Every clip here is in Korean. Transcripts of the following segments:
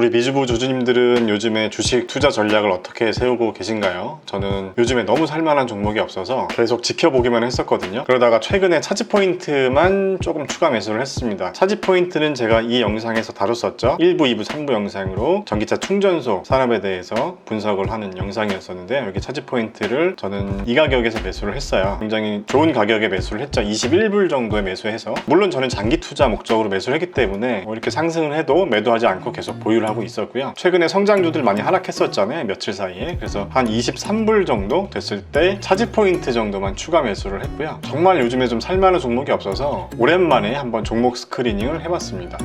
우리 미주부 주주님들은 요즘에 주식 투자 전략을 어떻게 세우고 계신가요? 저는 요즘에 너무 살만한 종목이 없어서 계속 지켜보기만 했었거든요. 그러다가 최근에 차지 포인트만 조금 추가 매수를 했습니다. 차지 포인트는 제가 이 영상에서 다뤘었죠. 1부, 2부, 3부 영상으로 전기차 충전소 산업에 대해서 분석을 하는 영상이었었는데, 여기 차지 포인트를 저는 이 가격에서 매수를 했어요. 굉장히 좋은 가격에 매수를 했죠. 21불 정도에 매수해서. 물론 저는 장기 투자 목적으로 매수를 했기 때문에 이렇게 상승을 해도 매도하지 않고 계속 보유를 하고 있었고요. 최근에 성장주들 많이 하락했었잖아요, 며칠 사이에. 그래서 한 23불 정도 됐을 때 차지 포인트 정도만 추가 매수를 했고요. 정말 요즘에 좀 살만한 종목이 없어서 오랜만에 한번 종목 스크리닝을 해봤습니다.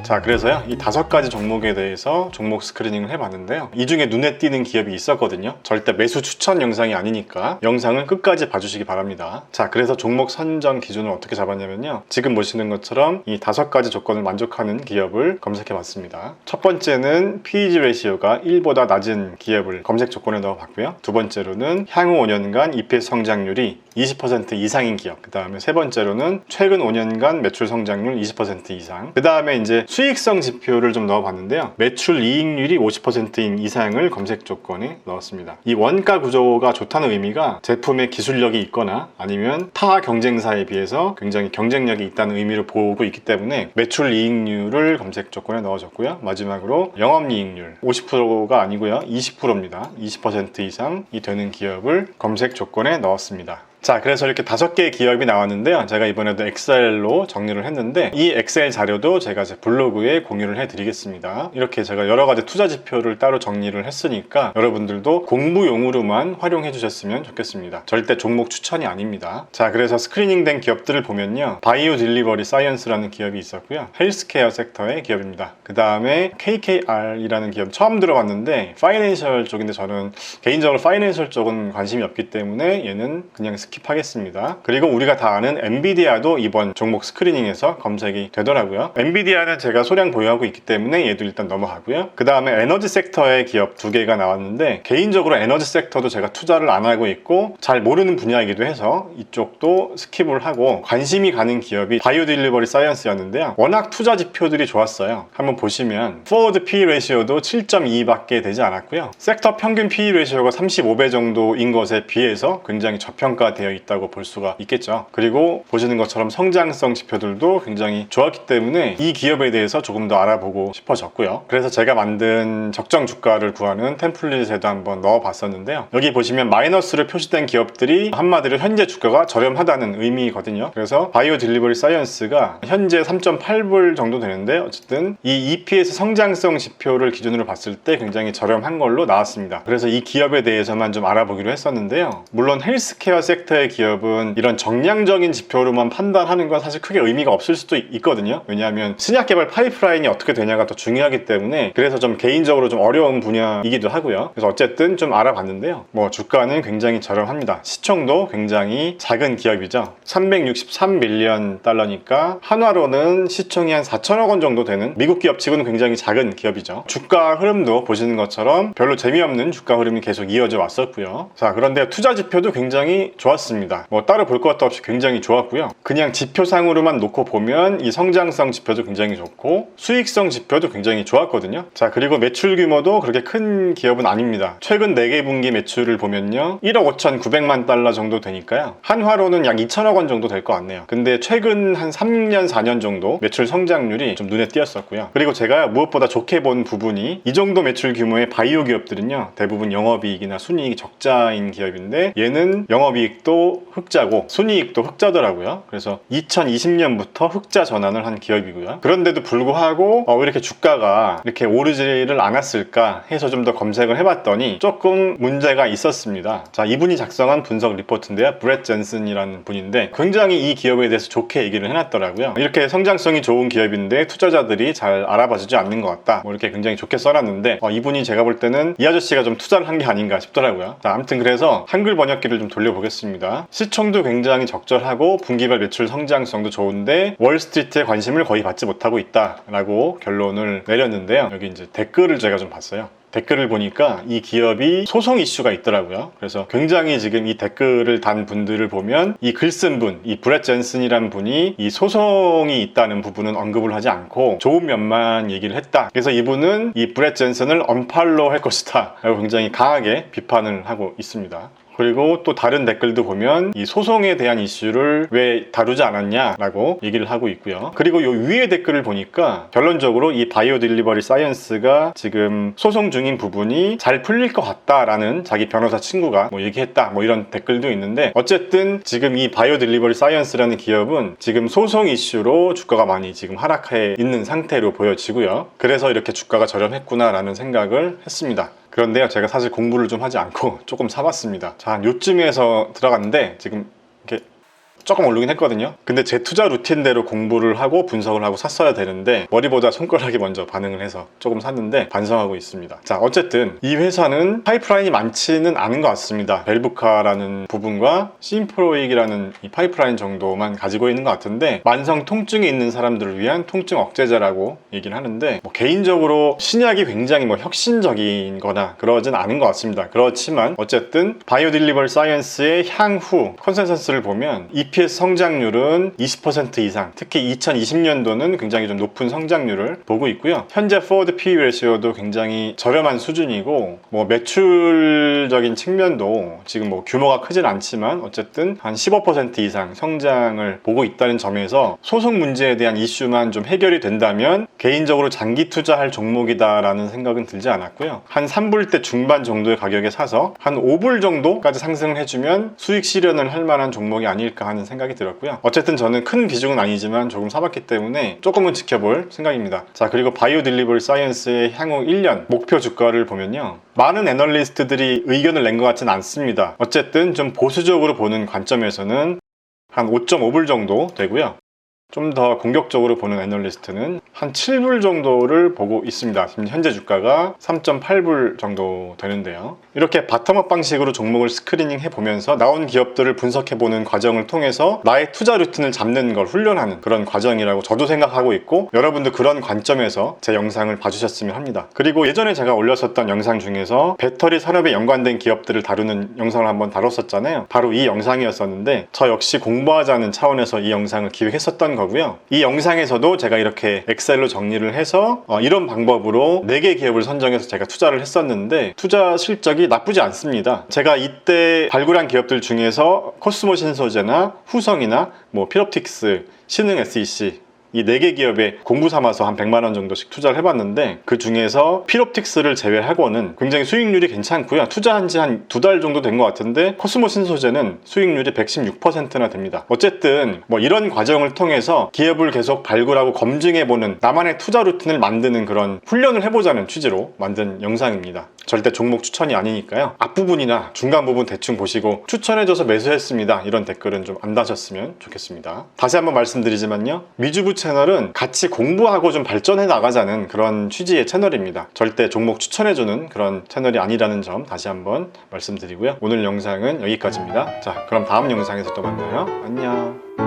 자, 그래서요, 이 5가지 종목에 대해서 종목 스크리닝을 해봤는데요. 이 중에 눈에 띄는 기업이 있었거든요. 절대 매수 추천 영상이 아니니까 영상을 끝까지 봐주시기 바랍니다. 자, 그래서 종목 선정 기준을 어떻게 잡았냐면요, 지금 보시는 것처럼 이 5가지 조건을 만족하는 기업을 검색해봤습니다. 첫 번째는 PEG 레시오가 1보다 낮은 기업을 검색 조건에 넣어봤고요. 두 번째로는 향후 5년간 EPS 성장률이 20% 이상인 기업. 그 다음에 세 번째로는 최근 5년간 매출 성장률 20% 이상. 그 다음에 이제 수익성 지표를 좀 넣어봤는데요. 매출 이익률이 50%인 이상을 검색 조건에 넣었습니다. 이 원가 구조가 좋다는 의미가 제품의 기술력이 있거나 아니면 타 경쟁사에 비해서 굉장히 경쟁력이 있다는 의미로 보고 있기 때문에 매출 이익률을 검색 조건에 넣어줬고요. 마지막으로 영업이익률 50%가 아니고요, 20%입니다. 20% 이상이 되는 기업을 검색 조건에 넣었습니다. 자, 그래서 이렇게 5개의 기업이 나왔는데요. 제가 이번에도 엑셀로 정리를 했는데, 이 엑셀 자료도 제가 제 블로그에 공유를 해드리겠습니다. 이렇게 제가 여러 가지 투자 지표를 따로 정리를 했으니까 여러분들도 공부용으로만 활용해 주셨으면 좋겠습니다. 절대 종목 추천이 아닙니다. 자, 그래서 스크리닝 된 기업들을 보면요, 바이오 딜리버리 사이언스라는 기업이 있었고요, 헬스케어 섹터의 기업입니다. 그 다음에 KKR이라는 기업 처음 들어봤는데 파이낸셜 쪽인데, 저는 개인적으로 파이낸셜 쪽은 관심이 없기 때문에 얘는 그냥 스킵하겠습니다. 그리고 우리가 다 아는 엔비디아도 이번 종목 스크리닝에서 검색이 되더라고요. 엔비디아는 제가 소량 보유하고 있기 때문에 얘도 일단 넘어가고요. 그 다음에 에너지 섹터의 기업 2개가 나왔는데, 개인적으로 에너지 섹터도 제가 투자를 안 하고 있고 잘 모르는 분야이기도 해서 이쪽도 스킵을 하고, 관심이 가는 기업이 바이오 딜리버리 사이언스였는데요. 워낙 투자 지표들이 좋았어요. 한번 보시면 포워드 PE 레시오도 7.2밖에 되지 않았고요. 섹터 평균 PE 레시오가 35배 정도인 것에 비해서 굉장히 저평가 되어 있다고 볼 수가 있겠죠. 그리고 보시는 것처럼 성장성 지표들도 굉장히 좋았기 때문에 이 기업에 대해서 조금 더 알아보고 싶어졌고요. 그래서 제가 만든 적정 주가를 구하는 템플릿에도 한번 넣어 봤었는데요. 여기 보시면 마이너스로 표시된 기업들이 한마디로 현재 주가가 저렴하다는 의미거든요. 그래서 바이오 딜리버리 사이언스가 현재 3.8불 정도 되는데, 어쨌든 이 EPS 성장성 지표를 기준으로 봤을 때 굉장히 저렴한 걸로 나왔습니다. 그래서 이 기업에 대해서만 좀 알아보기로 했었는데요. 물론 헬스케어 섹터의 기업은 이런 정량적인 지표로만 판단하는 건 사실 크게 의미가 없을 수도 있거든요. 왜냐하면 신약 개발 파이프라인이 어떻게 되냐가 더 중요하기 때문에, 그래서 좀 개인적으로 좀 어려운 분야이기도 하고요. 그래서 어쨌든 좀 알아봤는데요. 주가는 굉장히 저렴합니다. 시총도 굉장히 작은 기업이죠. 363밀리언 달러니까 한화로는 시총이 한 4천억 원 정도 되는 미국 기업 치고는 굉장히 작은 기업이죠. 주가 흐름도 보시는 것처럼 별로 재미없는 주가 흐름이 계속 이어져 왔었고요. 자, 그런데 투자 지표도 굉장히 좋았습니다. 따로 볼 것도 없이 굉장히 좋았고요. 그냥 지표상으로만 놓고 보면 이 성장성 지표도 굉장히 좋고 수익성 지표도 굉장히 좋았거든요. 자, 그리고 매출 규모도 그렇게 큰 기업은 아닙니다. 최근 4개 분기 매출을 보면요, 1억 5,900만 달러 정도 되니까요, 한화로는 약 2천억 원 정도 될 것 같네요. 근데 최근 한 3년 4년 정도 매출 성장률이 좀 눈에 띄었었고요. 그리고 제가 무엇보다 좋게 본 부분이, 이 정도 매출 규모의 바이오 기업들은요, 대부분 영업이익이나 순이익이 적자인 기업인데, 얘는 영업이익도 흑자고 순이익도 흑자더라고요. 그래서 2020년부터 흑자 전환을 한 기업이고요. 그런데도 불구하고 왜 이렇게 주가가 이렇게 오르지를 않았을까 해서 좀 더 검색을 해봤더니 조금 문제가 있었습니다. 자, 이분이 작성한 분석 리포트인데요, 브렛 젠슨이라는 분인데 굉장히 이 기업에 대해서 좋게 얘기를 해놨더라고요. 이렇게 성장성이 좋은 기업인데 투자자들이 잘 알아봐주지 않는 것 같다, 이렇게 굉장히 좋게 써놨는데, 이분이 제가 볼 때는 이 아저씨가 좀 투자를 한 게 아닌가 싶더라고요. 자, 아무튼 그래서 한글 번역기를 좀 돌려보겠습니다. 시총도 굉장히 적절하고 분기별 매출 성장성도 좋은데 월스트리트의 관심을 거의 받지 못하고 있다라고 결론을 내렸는데요. 여기 이제 댓글을 제가 좀 봤어요. 댓글을 보니까 이 기업이 소송 이슈가 있더라고요. 그래서 굉장히 지금 이 댓글을 단 분들을 보면 이 글 쓴 분, 이 브렛 존슨이란 분이 이 소송이 있다는 부분은 언급을 하지 않고 좋은 면만 얘기를 했다. 그래서 이분은 이 브렛 존슨을 언팔로우 할 것이다 라고 굉장히 강하게 비판을 하고 있습니다. 그리고 또 다른 댓글도 보면 이 소송에 대한 이슈를 왜 다루지 않았냐라고 얘기를 하고 있고요. 그리고 요 위에 댓글을 보니까 결론적으로 이 바이오 딜리버리 사이언스가 지금 소송 중인 부분이 잘 풀릴 것 같다라는 자기 변호사 친구가 뭐 얘기했다 뭐 이런 댓글도 있는데, 어쨌든 지금 이 바이오 딜리버리 사이언스라는 기업은 지금 소송 이슈로 주가가 많이 지금 하락해 있는 상태로 보여지고요. 그래서 이렇게 주가가 저렴했구나라는 생각을 했습니다. 그런데요, 제가 사실 공부를 좀 하지 않고 조금 사봤습니다. 자, 한 요쯤에서 들어갔는데 지금 이렇게 조금 오르긴 했거든요. 근데 제 투자 루틴대로 공부를 하고 분석을 하고 샀어야 되는데 머리보다 손가락이 먼저 반응을 해서 조금 샀는데 반성하고 있습니다. 자, 어쨌든 이 회사는 파이프라인이 많지는 않은 것 같습니다. 벨부카라는 부분과 심프로익이라는 이 파이프라인 정도만 가지고 있는 것 같은데, 만성 통증이 있는 사람들을 위한 통증 억제제라고 얘기를 하는데, 뭐 개인적으로 신약이 굉장히 뭐 혁신적인 거나 그러진 않은 것 같습니다. 그렇지만 어쨌든 바이오 딜리버리 사이언스의 향후 컨센서스를 보면 EPS 성장률은 20% 이상, 특히 2020년도는 굉장히 좀 높은 성장률을 보고 있고요. 현재 포워드 PE 레시오도 굉장히 저렴한 수준이고, 뭐 매출적인 측면도 지금 뭐 규모가 크진 않지만 어쨌든 한 15% 이상 성장을 보고 있다는 점에서 소송 문제에 대한 이슈만 좀 해결이 된다면 개인적으로 장기 투자할 종목이다라는 생각은 들지 않았고요. 한 3불대 중반 정도의 가격에 사서 한 5불 정도까지 상승을 해주면 수익 실현을 할 만한 종목이 아닐까 하는 생각이 들었고요. 어쨌든 저는 큰 비중은 아니지만 조금 사봤기 때문에 조금은 지켜볼 생각입니다. 자, 그리고 바이오 딜리버리 사이언스의 향후 1년 목표 주가를 보면요, 많은 애널리스트들이 의견을 낸 것 같지는 않습니다. 어쨌든 좀 보수적으로 보는 관점에서는 한 5.5불 정도 되고요. 좀 더 공격적으로 보는 애널리스트는 한 7불 정도를 보고 있습니다. 지금 현재 주가가 3.8불 정도 되는데요. 이렇게 바텀업 방식으로 종목을 스크리닝 해보면서 나온 기업들을 분석해보는 과정을 통해서 나의 투자 루틴을 잡는 걸 훈련하는 그런 과정이라고 저도 생각하고 있고, 여러분도 그런 관점에서 제 영상을 봐주셨으면 합니다. 그리고 예전에 제가 올렸었던 영상 중에서 배터리 산업에 연관된 기업들을 다루는 영상을 한번 다뤘었잖아요. 바로 이 영상이었었는데, 저 역시 공부하자는 차원에서 이 영상을 기획했었던 거고요. 이 영상에서도 제가 이렇게 엑셀로 정리를 해서 이런 방법으로 4개 기업을 선정해서 제가 투자를 했었는데 투자 실적이 나쁘지 않습니다. 제가 이때 발굴한 기업들 중에서 코스모 신소재나 후성이나 뭐 필옵틱스, 신흥 SEC 이 4개 기업에 공부 삼아서 한 100만원 정도씩 투자를 해봤는데, 그 중에서 필옵틱스를 제외하고는 굉장히 수익률이 괜찮고요. 투자한 지 한 2달 정도 된 것 같은데 코스모 신소재는 수익률이 116%나 됩니다. 어쨌든 뭐 이런 과정을 통해서 기업을 계속 발굴하고 검증해보는 나만의 투자 루틴을 만드는 그런 훈련을 해보자는 취지로 만든 영상입니다. 절대 종목 추천이 아니니까요. 앞부분이나 중간 부분 대충 보시고 추천해줘서 매수했습니다 이런 댓글은 좀 안 다셨으면 좋겠습니다. 다시 한번 말씀드리지만요, 미주부 채널은 같이 공부하고 좀 발전해 나가자는 그런 취지의 채널입니다. 절대 종목 추천해주는 그런 채널이 아니라는 점 다시 한번 말씀드리고요. 오늘 영상은 여기까지입니다. 자, 그럼 다음 영상에서 또 만나요. 안녕.